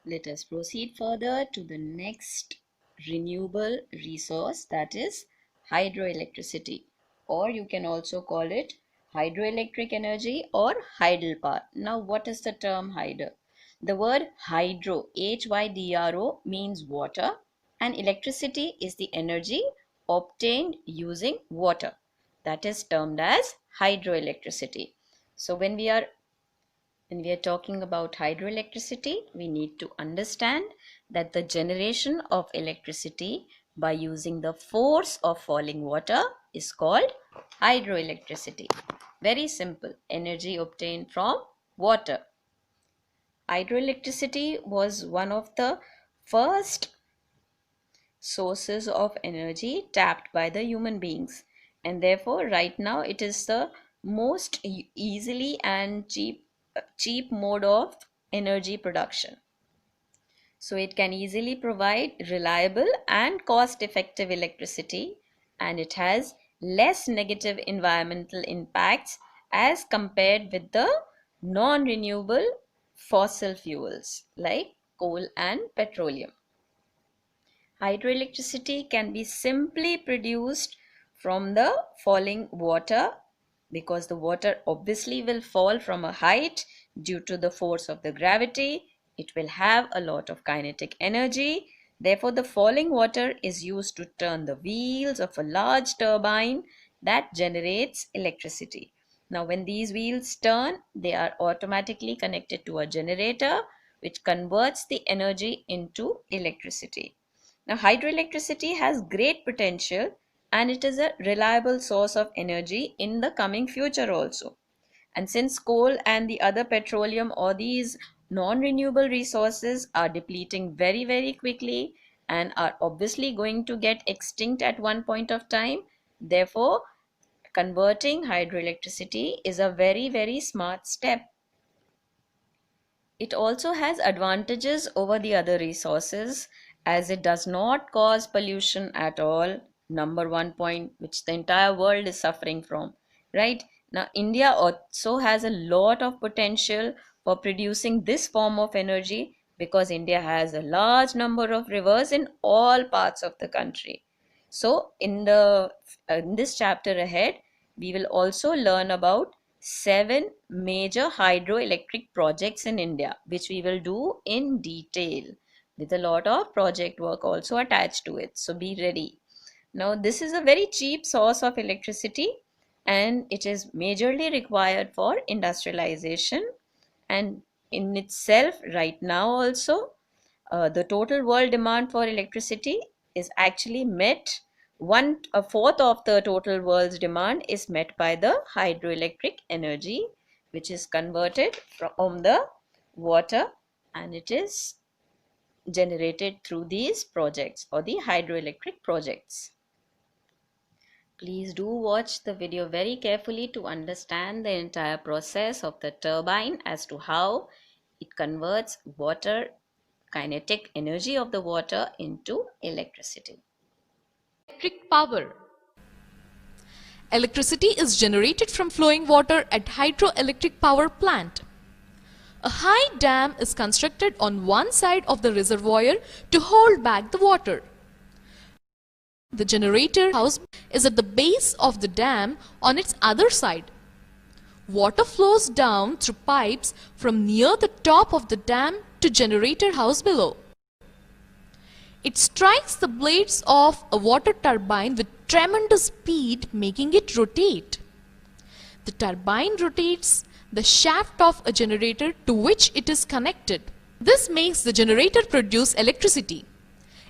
Let us proceed further to the next renewable resource, that is hydroelectricity, or you can also call it hydroelectric energy or hydel power. Now, what is the term hydro? The word hydro, Hydro, means water, and electricity is the energy obtained using water. That is termed as hydroelectricity. So when we are talking about hydroelectricity, we need to understand that the generation of electricity by using the force of falling water is called hydroelectricity. Very simple, energy obtained from water. Hydroelectricity was one of the first sources of energy tapped by the human beings, and therefore right now it is the most easily and cheap mode of energy production. So it can easily provide reliable and cost effective electricity, and it has less negative environmental impacts as compared with the non renewable fossil fuels like coal and petroleum. Hydroelectricity can be simply produced from the falling water, because the water obviously will fall from a height due to the force of the gravity. It will have a lot of kinetic energy. Therefore, the falling water is used to turn the wheels of a large turbine that generates electricity. Now, when these wheels turn, they are automatically connected to a generator which converts the energy into electricity. Now, hydroelectricity has great potential, and it is a reliable source of energy in the coming future also. And since coal and the other petroleum or these non-renewable resources are depleting very, very quickly and are obviously going to get extinct at one point of time, therefore, converting hydroelectricity is a very, very smart step. It also has advantages over the other resources, as it does not cause pollution at all. Number one point, which the entire world is suffering from. Right now, India also has a lot of potential for producing this form of energy, because India has a large number of rivers in all parts of the country. So, in this chapter ahead, we will also learn about 7 major hydroelectric projects in India, which we will do in detail with a lot of project work also attached to it. So be ready. Now, this is a very cheap source of electricity, and it is majorly required for industrialization. And in itself, right now, also, the total world demand for electricity is actually met. A fourth of the total world's demand is met by the hydroelectric energy, which is converted from the water, and it is generated through these projects or the hydroelectric projects. Please do watch the video very carefully to understand the entire process of the turbine as to how it converts water kinetic energy of the water into electricity. Electric power. Electricity is generated from flowing water at hydroelectric power plant. A high dam is constructed on one side of the reservoir to hold back the water. The generator house is at the base of the dam on its other side. Water flows down through pipes from near the top of the dam to generator house below. It strikes the blades of a water turbine with tremendous speed, making it rotate. The turbine rotates the shaft of a generator to which it is connected. This makes the generator produce electricity.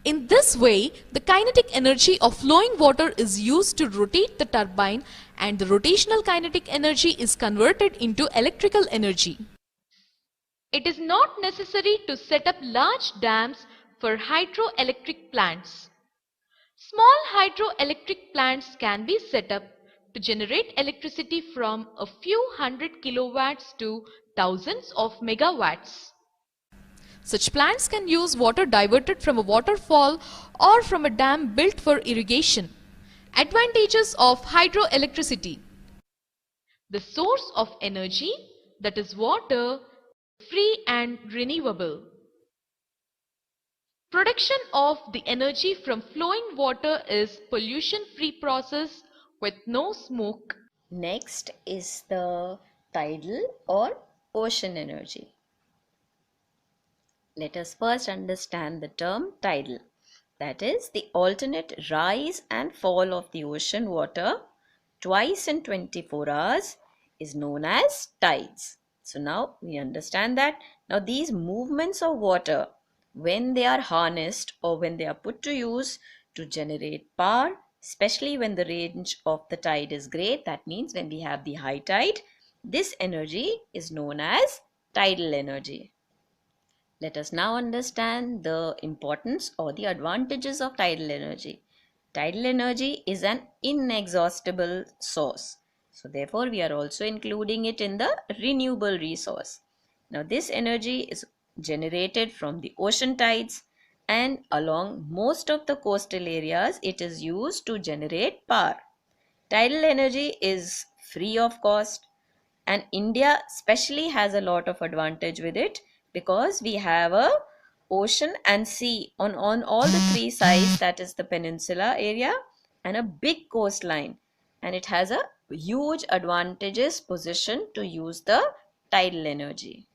In this way, the kinetic energy of flowing water is used to rotate the turbine, and the rotational kinetic energy is converted into electrical energy. It is not necessary to set up large dams for hydroelectric plants. Small hydroelectric plants can be set up to generate electricity from a few hundred kilowatts to thousands of megawatts. Such plants can use water diverted from a waterfall or from a dam built for irrigation. Advantages of hydroelectricity. The source of energy, that is water, free and renewable. Production of the energy from flowing water is pollution-free process with no smoke. Next is the tidal or ocean energy. Let us first understand the term tidal. That is the alternate rise and fall of the ocean water twice in 24 hours is known as tides. So now we understand that. Now these movements of water, when they are harnessed or when they are put to use to generate power, especially when the range of the tide is great, that means when we have the high tide, this energy is known as tidal energy. Let us now understand the importance or the advantages of tidal energy. Tidal energy is an inexhaustible source. So therefore, we are also including it in the renewable resource. Now, this energy is generated from the ocean tides, and along most of the coastal areas, it is used to generate power. Tidal energy is free of cost, and India especially has a lot of advantage with it because we have a ocean and sea on all the three sides, that is the peninsula area, and a big coastline, and it has a huge advantageous position to use the tidal energy.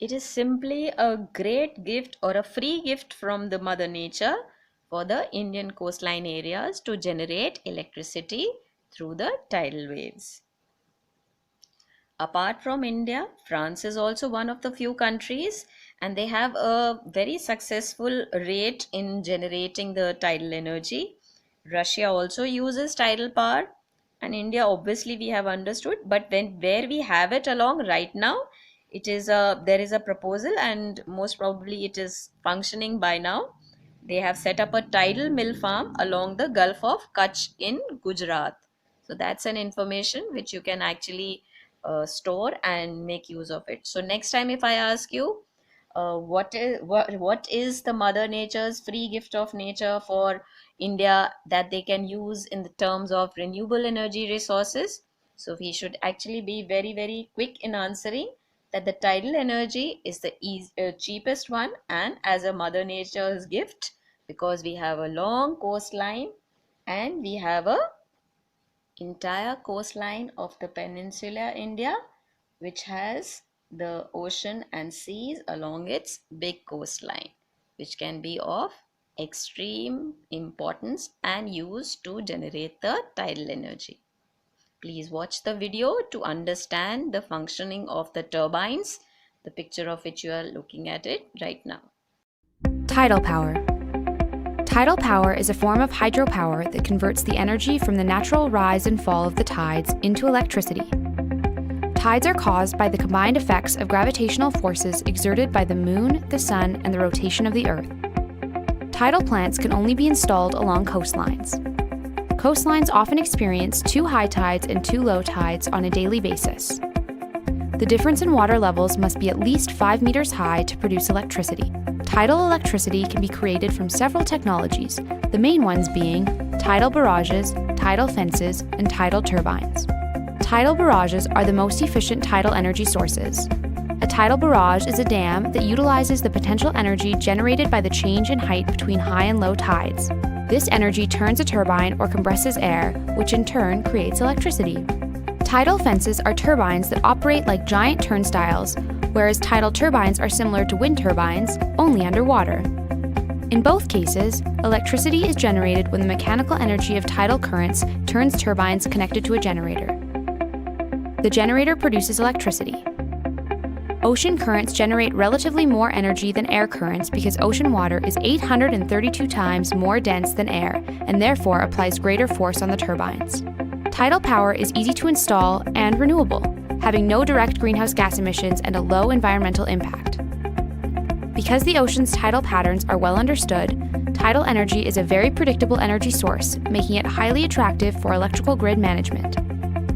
It is simply a great gift or a free gift from the mother nature for the Indian coastline areas to generate electricity through the tidal waves. Apart from India, France is also one of the few countries, and they have a very successful rate in generating the tidal energy. Russia also uses tidal power, and India obviously we have understood, but where we have it along right now, there is a proposal, and most probably it is functioning by now. They have set up a tidal mill farm along the Gulf of Kutch in Gujarat. So that's an information which you can actually store and make use of it. So next time if I ask you what is the mother nature's free gift of nature for India that they can use in the terms of renewable energy resources, so we should actually be very quick in answering that the tidal energy is the cheapest one, and as a mother nature's gift, because we have a long coastline and we have a entire coastline of the peninsular India, which has the ocean and seas along its big coastline, which can be of extreme importance and used to generate the tidal energy. Please watch the video to understand the functioning of the turbines, the picture of which you are looking at it right now. Tidal power. Tidal power is a form of hydropower that converts the energy from the natural rise and fall of the tides into electricity. Tides are caused by the combined effects of gravitational forces exerted by the moon, the sun, and the rotation of the earth. Tidal plants can only be installed along coastlines. Coastlines often experience 2 high tides and 2 low tides on a daily basis. The difference in water levels must be at least 5 meters high to produce electricity. Tidal electricity can be created from several technologies, the main ones being tidal barrages, tidal fences, and tidal turbines. Tidal barrages are the most efficient tidal energy sources. A tidal barrage is a dam that utilizes the potential energy generated by the change in height between high and low tides. This energy turns a turbine or compresses air, which in turn creates electricity. Tidal fences are turbines that operate like giant turnstiles, whereas tidal turbines are similar to wind turbines, only underwater. In both cases, electricity is generated when the mechanical energy of tidal currents turns turbines connected to a generator. The generator produces electricity. Ocean currents generate relatively more energy than air currents because ocean water is 832 times more dense than air and therefore applies greater force on the turbines. Tidal power is easy to install and renewable, having no direct greenhouse gas emissions and a low environmental impact. Because the ocean's tidal patterns are well understood, tidal energy is a very predictable energy source, making it highly attractive for electrical grid management.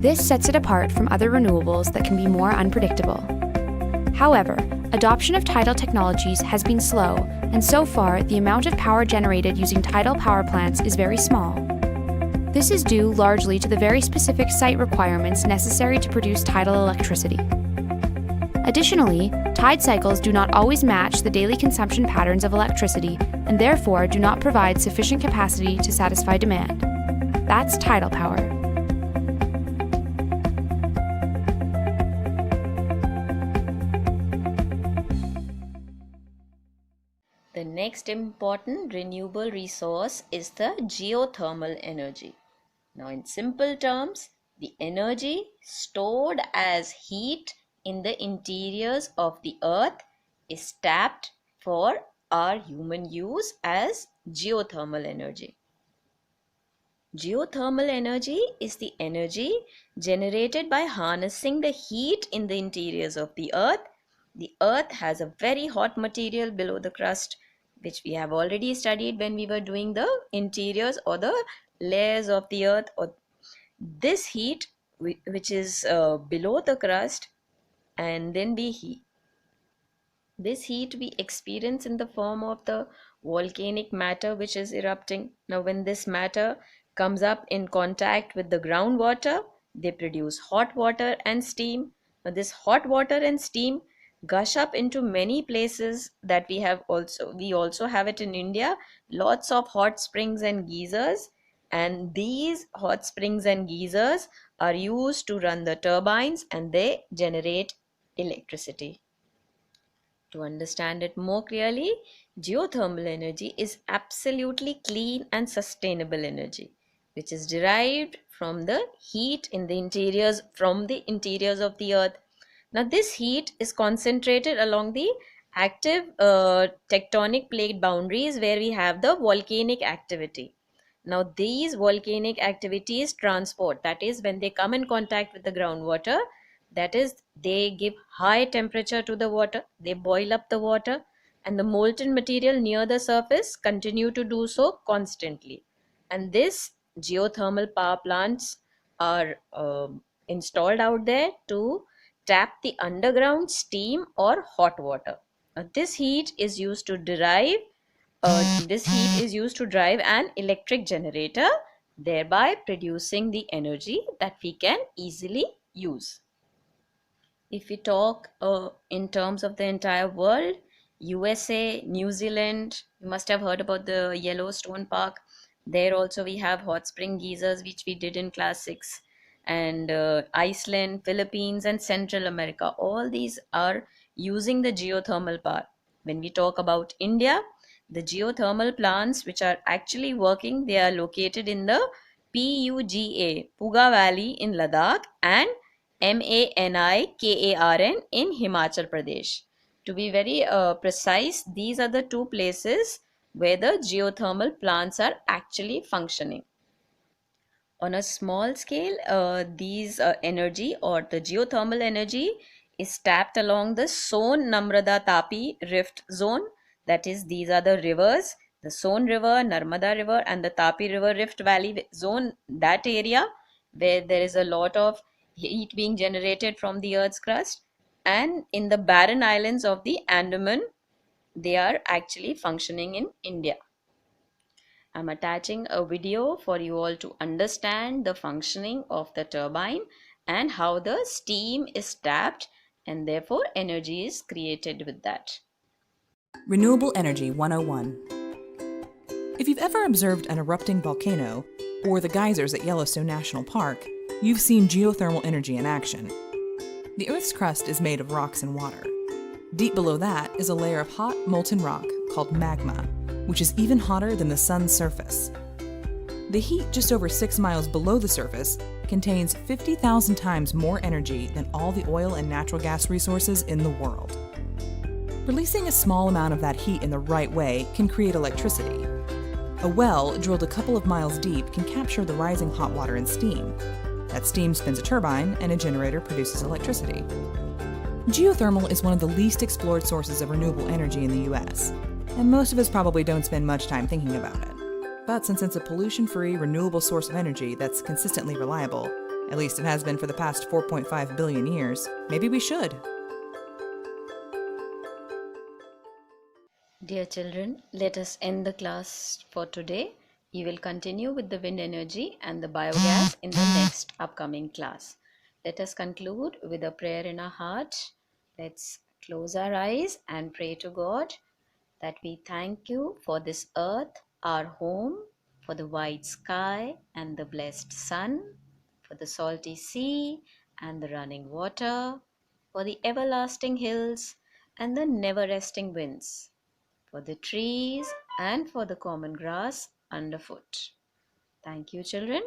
This sets it apart from other renewables that can be more unpredictable. However, adoption of tidal technologies has been slow, and so far the amount of power generated using tidal power plants is very small. This is due largely to the very specific site requirements necessary to produce tidal electricity. Additionally, tide cycles do not always match the daily consumption patterns of electricity and therefore do not provide sufficient capacity to satisfy demand. That's tidal power. The next important renewable resource is the geothermal energy. Now, in simple terms, the energy stored as heat in the interiors of the earth is tapped for our human use as geothermal energy. Geothermal energy is the energy generated by harnessing the heat in the interiors of the earth. The earth has a very hot material below the crust, which we have already studied when we were doing the interiors or the layers of the earth. Or this heat, which is below the crust, and then this heat we experience in the form of the volcanic matter which is erupting. Now, when this matter comes up in contact with the groundwater, they produce hot water and steam. Now, this hot water and steam gush up into many places that we also have it in India, lots of hot springs and geysers, and these hot springs and geysers are used to run the turbines and they generate electricity. To understand it more clearly, geothermal energy is absolutely clean and sustainable energy, which is derived from the heat in the interiors of the earth. Now, this heat is concentrated along the active tectonic plate boundaries where we have the volcanic activity. Now, these volcanic activities transport, that is, when they come in contact with the groundwater, that is, they give high temperature to the water, they boil up the water, and the molten material near the surface continue to do so constantly. And this geothermal power plants are installed out there to tap the underground steam or hot water. This heat is used to drive an electric generator, thereby producing the energy that we can easily use. If we talk in terms of the entire world, USA, New Zealand, you must have heard about the Yellowstone Park. There also we have hot spring geysers, which we did in class 6. And Iceland, Philippines, and Central America, all these are using the geothermal power. When we talk about India, the geothermal plants which are actually working, they are located in the PUGA, Puga Valley in Ladakh, and MANIKARN in Himachal Pradesh. To be very precise, these are the two places where the geothermal plants are actually functioning. On a small scale, these energy or the geothermal energy is tapped along the Son Namrada Tapi rift zone. That is, these are the rivers, the Son River, Narmada River, and the Tapi River Rift Valley zone, that area where there is a lot of heat being generated from the earth's crust. And in the barren islands of the Andaman, they are actually functioning in India. I'm attaching a video for you all to understand the functioning of the turbine and how the steam is tapped and therefore energy is created with that. Renewable Energy 101. If you've ever observed an erupting volcano or the geysers at Yellowstone National Park, you've seen geothermal energy in action. The Earth's crust is made of rocks and water. Deep below that is a layer of hot, molten rock called magma, which is even hotter than the sun's surface. The heat just over 6 miles below the surface contains 50,000 times more energy than all the oil and natural gas resources in the world. Releasing a small amount of that heat in the right way can create electricity. A well drilled a couple of miles deep can capture the rising hot water and steam. That steam spins a turbine, and a generator produces electricity. Geothermal is one of the least explored sources of renewable energy in the US, and most of us probably don't spend much time thinking about it. But since it's a pollution-free, renewable source of energy that's consistently reliable, at least it has been for the past 4.5 billion years, maybe we should. Dear children, let us end the class for today. We will continue with the wind energy and the biogas in the next upcoming class. Let us conclude with a prayer in our heart. Let's close our eyes and pray to God that we thank you for this earth, our home, for the white sky and the blessed sun, for the salty sea and the running water, for the everlasting hills and the never resting winds, for the trees and for the common grass underfoot. Thank you, children.